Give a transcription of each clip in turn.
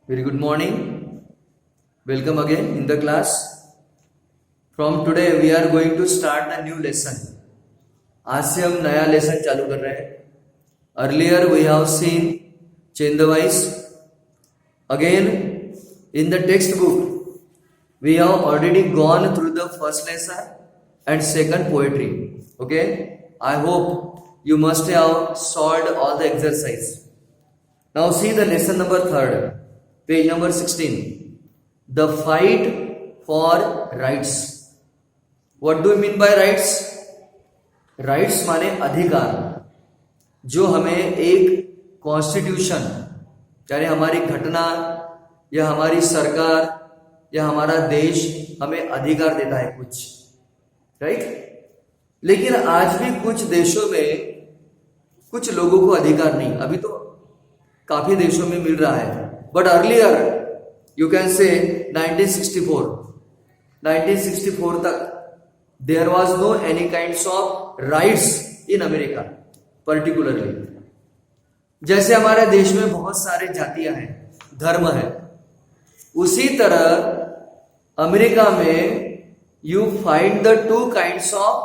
Very good morning. Welcome again in the class. From today we are going to start a new lesson. आज से हम नया lesson चालू कर रहे हैं. Earlier we have seen chain the wise. Again in the textbook we have already gone through the first lesson and second poetry. Okay. I hope you must have solved all the exercise. Now see the lesson number 3rd. Page number 16. The fight for rights. What do you mean by rights? Rights माने अधिकार जो हमें एक constitution यानी हमारी घटना या हमारी सरकार या हमारा देश हमें अधिकार देता है कुछ, राइट? लेकिन आज भी कुछ देशों में कुछ लोगों को अधिकार नहीं. अभी तो काफी देशों में मिल रहा है. But earlier, you can say 1964 तक there was no any kinds of rights in America, particularly. जैसे हमारे देश में बहुत सारे जातियां हैं, धर्म है, उसी तरह अमेरिका में you find the two kinds of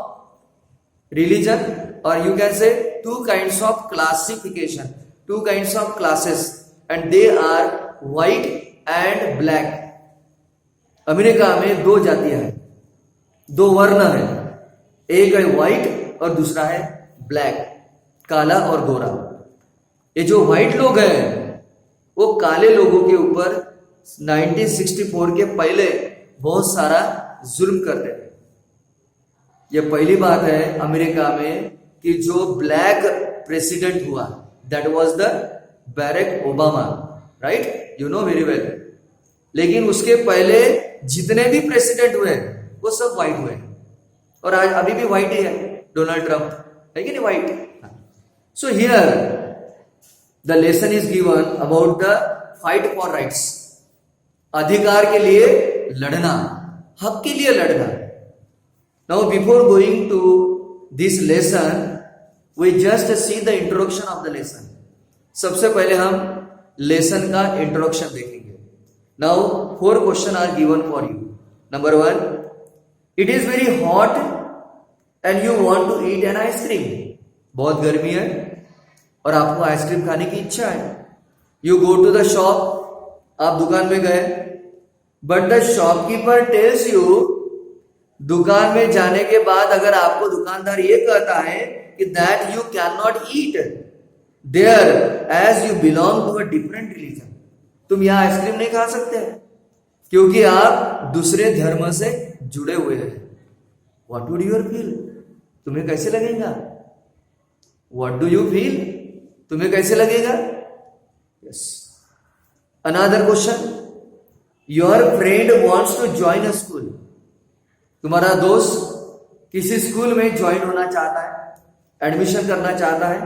religion or you can say two kinds of classification, two kinds of classes. And they are white and black. America में दो जातियां हैं, दो वर्ण है. एक है व्हाइट और दूसरा है ब्लैक, काला और गोरा. ये जो व्हाइट लोग हैं वो काले लोगों के ऊपर 1964 के पहले बहुत सारा जुल्म करते थे. ये पहली बात है अमेरिका में कि जो ब्लैक प्रेसिडेंट हुआ, that was the Barack Obama, right? You know very well. लेकिन उसके पहले जितने भी प्रेसिडेंट हुए वो सब व्हाइट हुए और आज अभी भी व्हाइट ही है. डोनाल्ड ट्रंप है कि नहीं white? So here the lesson is given about the fight for rights. अधिकार के लिए लड़ना, हक के लिए लड़ना. Now before going to this lesson we just see the introduction of the lesson. सबसे पहले हम लेसन का इंट्रोडक्शन देखेंगे. Now 4 question are given for you. Number 1, it is very hot and you want to eat an ice cream. बहुत गर्मी है और आपको आइसक्रीम खाने की इच्छा है. You go to the shop, आप दुकान में गए, but the shopkeeper tells you, दुकान में जाने के बाद अगर आपको दुकानदार ये कहता है कि that you can not eat there as you belong to a different religion. तुम यहां आइसक्रीम नहीं खा सकते क्योंकि आप दूसरे धर्म से जुड़े हुए हैं. What would you feel? तुम्हें कैसे लगेगा? What do you feel? तुम्हें कैसे लगेगा? Yes. Another question. Your friend wants to join a school. तुम्हारा दोस्त किसी स्कूल में ज्वाइन होना चाहता है, एडमिशन करना चाहता है.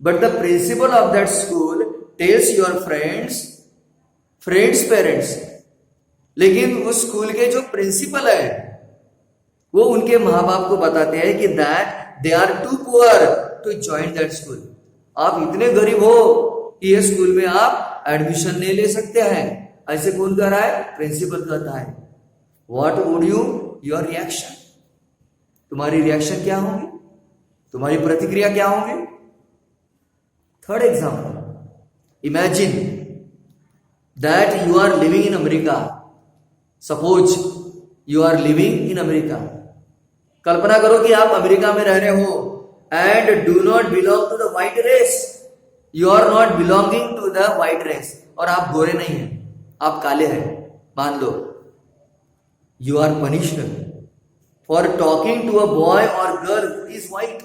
But the principal of that school tells your friends parents, लेकिन उस स्कूल के जो प्रिंसिपल है वो उनके माँ बाप को बताते हैं कि that they are too poor to join that school. आप इतने गरीब हो कि ये स्कूल में आप एडमिशन नहीं ले सकते हैं. ऐसे कौन कह रहा है? प्रिंसिपल कहता है. What would your reaction? तुम्हारी रिएक्शन क्या होगी? तुम्हारी प्रतिक्रिया क्या होगी? Third example, imagine that you are living in America. Suppose you are living in America. कल्पना करो कि आप अमेरिका में रह रहे हो and do not belong to the white race. You are not belonging to the white race. और आप गोरे नहीं हैं, आप काले हैं. मान लो you are punished for talking to a boy or girl who is white.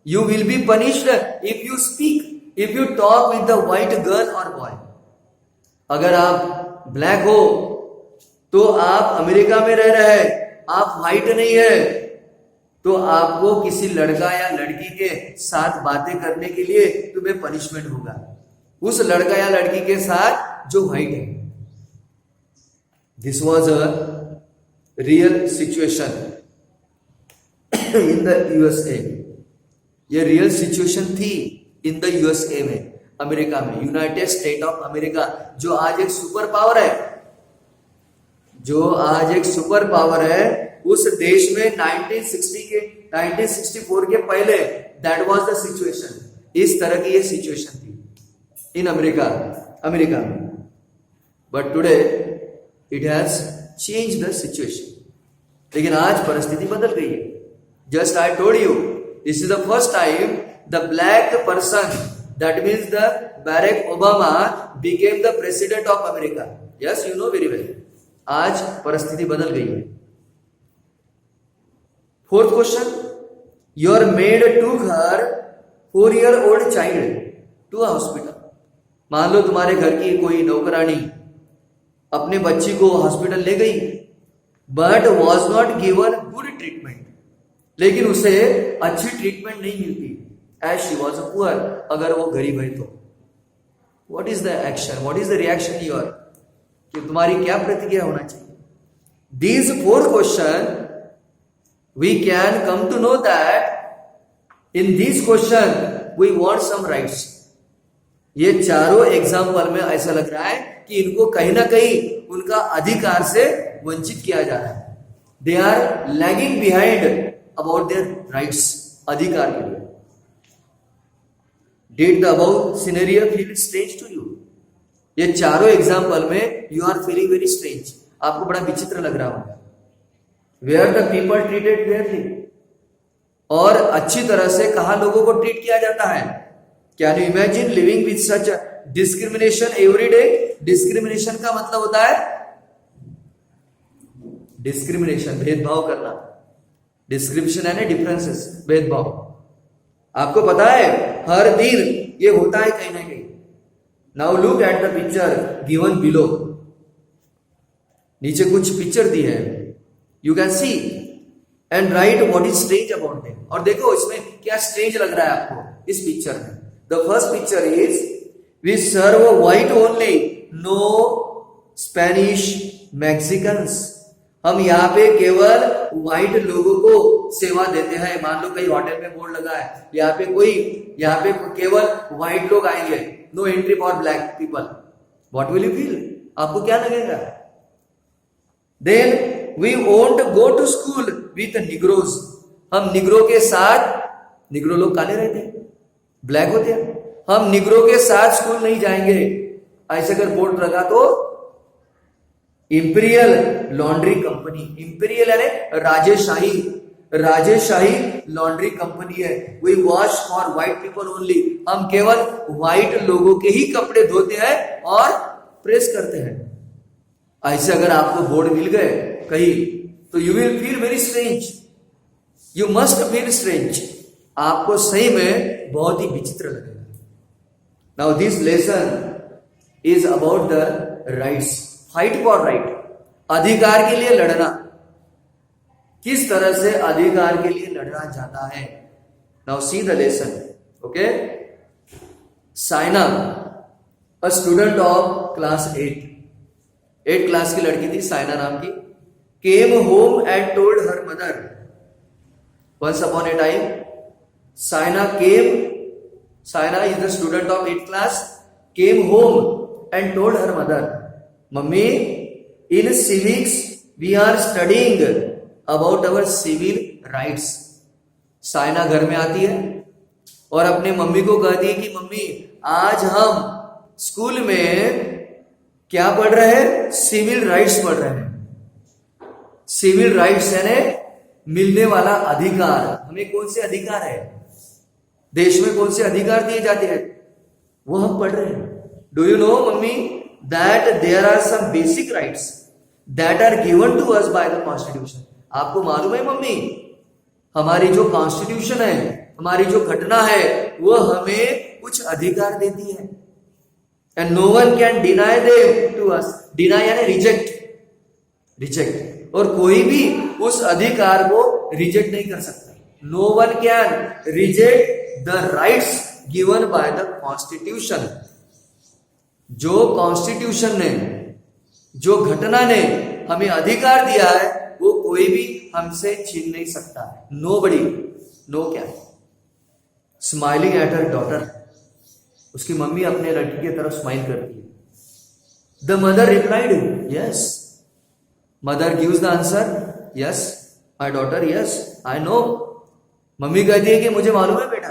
You will be punished if you speak. If you talk with the white girl or boy. अगर आप ब्लैक हो तो आप अमेरिका में रह रहे हैं, आप व्हाइट नहीं है, तो आपको किसी लड़का या लड़की के साथ बातें करने के लिए तुम्हें पनिशमेंट होगा उस लड़का या लड़की के साथ जो व्हाइट है. This was a real situation in the USA. ये रियल सिचुएशन थी इन द यूएसए में. अमेरिका में, यूनाइटेड स्टेट ऑफ अमेरिका, जो आज एक सुपर पावर है, जो आज एक सुपर पावर है, उस देश में 1964 के पहले दैट वाज द सिचुएशन, इस तरह की ये सिचुएशन थी इन अमेरिका में। But today it has change the situation, लेकिन आज परिस्थिति बदल गई है। Just I told you, this is the first time the black person, that means the Barack Obama became the president of America. Yes, you know very well. आज परिस्थिति बदल गई है। Fourth question, your maid took her 4-year-old child to a hospital. मान लो तुम्हारे घर की कोई नौकरानी अपने बच्ची को हॉस्पिटल ले गई, but was not given good treatment, लेकिन उसे अच्छी ट्रीटमेंट नहीं मिलती, as she was a poor, अगर वो गरीब है तो। What is the action, what is the reaction your, कि तुम्हारी क्या प्रतिक्रिया होना चाहिए? These 4 questions we can come to know that in these questions we want some rights. ये चारों एग्जाम्पल में ऐसा लग रहा है कि इनको कहीं ना कहीं उनका अधिकार से वंचित किया जा रहा है। They are lagging behind about their rights, अधिकार के लिए। Did the above scenario feel strange to you? ये चारों एग्जाम्पल में you are feeling very strange, आपको बड़ा विचित्र लग रहा होगा। Where the people treated fairly, और अच्छी तरह से कहा लोगों को ट्रीट किया जाता है। Can you imagine living with such discrimination every day? Discrimination का मतलब होता है डिस्क्रिमिनेशन, भेदभाव करना। डिस्क्रिमिनेशन यानी डिफरेंसेस, भेदभाव। आपको पता है हर दिन ये होता है कहीं ना कहीं। Now look at the picture given below. नीचे कुछ पिक्चर दी है, you can see and right what is strange about them. और देखो इसमें क्या स्ट्रेंज लग रहा है आपको इस पिक्चर में। The first picture is we serve white only, no Spanish Mexicans. हम यहाँ पे केवल व्हाइट लोगों को सेवा देते हैं। मान लो कहीं होटल में बोर्ड लगा है, यहाँ पे केवल व्हाइट लोग आएंगे, no entry for black people. What will you feel? आपको क्या लगेगा? Then we won't go to school with Negroes. हम निग्रो के साथ, निग्रो लोग काले रहते हैं, ब्लैक होते हैं, हम निग्रो के साथ स्कूल नहीं जाएंगे। ऐसे अगर बोर्ड लगा तो इंपीरियल लॉन्ड्री कंपनी, इंपीरियल यानी राजेशाही लॉन्ड्री कंपनी है। We wash for white people only. हम केवल व्हाइट लोगों के ही कपड़े धोते हैं और प्रेस करते हैं। ऐसे अगर आपको बोर्ड मिल गए कहीं तो you will feel very strange, you must feel strange. आपको सही में बहुत ही विचित्र लगेगा। Now this lesson is about the rights, fight for right, अधिकार के लिए लड़ना। किस तरह से अधिकार के लिए लड़ना जाता है? Now see the lesson. Okay, Saina, a student of class 8 class की लड़की थी, साइना नाम की। Came home and told her mother. Once upon a time Saina is the student of 8th class, came home and told her mother, mummy in civics we are studying about our civil rights. Saina घर में आती है और अपने mummy को कहती है कि मम्मी आज हम स्कूल में क्या पढ़ रहे हैं? सिविल राइट्स पढ़ रहे हैं। सिविल राइट्स यानी मिलने वाला अधिकार। हमें कौन से अधिकार है, देश में कौन से अधिकार दिए जाते हैं, वो हम पढ़ रहे हैं। Do you know mummy that there are some basic rights that are given to us by the constitution. आपको मालूम है मम्मी, हमारी जो कॉन्स्टिट्यूशन है, हमारी जो घटना है, वो हमें कुछ अधिकार देती है। And no one can deny them to us. Deny यानी रिजेक्ट, और कोई भी उस अधिकार को रिजेक्ट नहीं कर सकता। No one can reject the rights given by the Constitution. जो कॉन्स्टिट्यूशन ने, जो घटना ने हमें अधिकार दिया है, वो कोई भी हमसे छीन नहीं सकता। Nobody, no can. Smiling at her daughter. उसकी मम्मी अपने लड़की की तरफ स्माइल करती है। The mother replied yes, mother gives the answer yes my daughter, yes I know. Mummy कहती है कि मुझे मालूम है बेटा।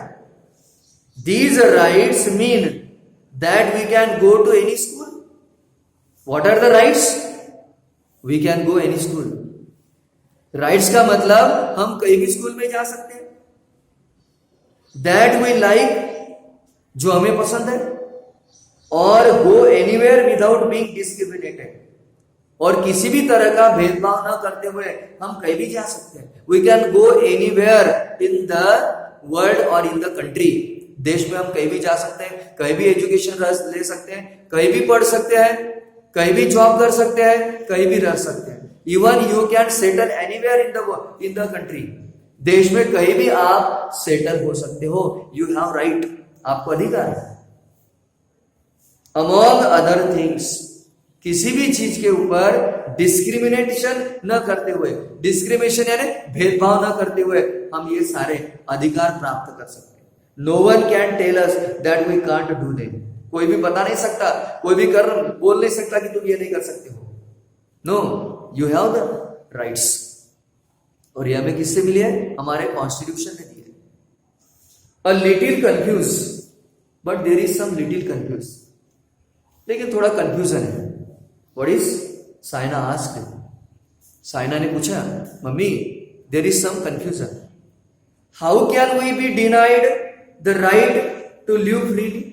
These rights mean that we can go to any school. What are the rights? We can go any school. Rights का मतलब हम कहीं भी स्कूल में जा सकते हैं। दैट वी लाइक, जो हमें पसंद है, और go anywhere without being discriminated, और किसी भी तरह का भेदभाव न करते हुए हम कहीं भी जा सकते हैं। We can go anywhere in the world और इन द कंट्री। देश में हम कहीं भी जा सकते हैं, कहीं भी एजुकेशन ले सकते हैं, कहीं भी पढ़ सकते हैं, कहीं भी जॉब कर सकते हैं, कहीं भी रह सकते हैं। Even you can settle anywhere in the country. देश में कहीं भी आप सेटल हो सकते हो। यू हैव राइट, आपको अधिकार है। अमॉन्ग अदर थिंग्स, किसी भी चीज के ऊपर डिस्क्रिमिनेशन न करते हुए, डिस्क्रिमिनेशन यानी भेदभाव न करते हुए हम ये सारे अधिकार प्राप्त कर सकते हैं। No one can tell us that we can't do that. कोई भी बता नहीं सकता, कोई भी बोल नहीं सकता कि तुम ये नहीं कर सकते हो। No, you have the rights. और ये हमें किससे मिली है? हमारे कॉन्स्टिट्यूशन ने दी है। A little confuse, but there is some little confuse, लेकिन थोड़ा कंफ्यूजन है। What is? Saina asked, Saina ने पूछा, mummy there is some confusion. How can we be denied the right to live freely?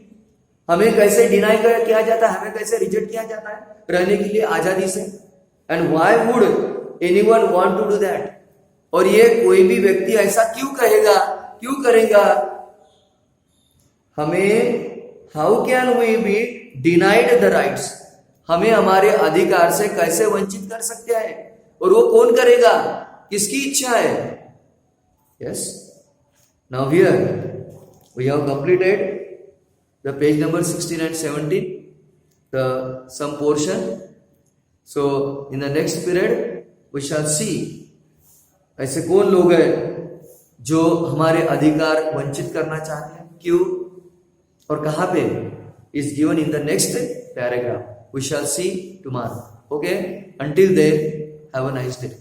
हमें कैसे डिनाई किया जाता है, हमें कैसे रिजेक्ट किया जाता है रहने के लिए आजादी से? And why would anyone want to do that? और ये कोई भी व्यक्ति ऐसा क्यों कहेगा, क्यों करेगा? हमें how can we be denied the rights, हमें हमारे अधिकार से कैसे वंचित कर सकते हैं? और वो कौन करेगा? किसकी इच्छा है? Yes, now here we have completed the page number 16 and 17, the some portion. So in the next period we shall see ऐसे कौन लोग हैं जो हमारे अधिकार वंचित करना चाहते हैं, क्यों और कहां पे, is given in the next paragraph. We shall see tomorrow. Okay, until then have a nice day.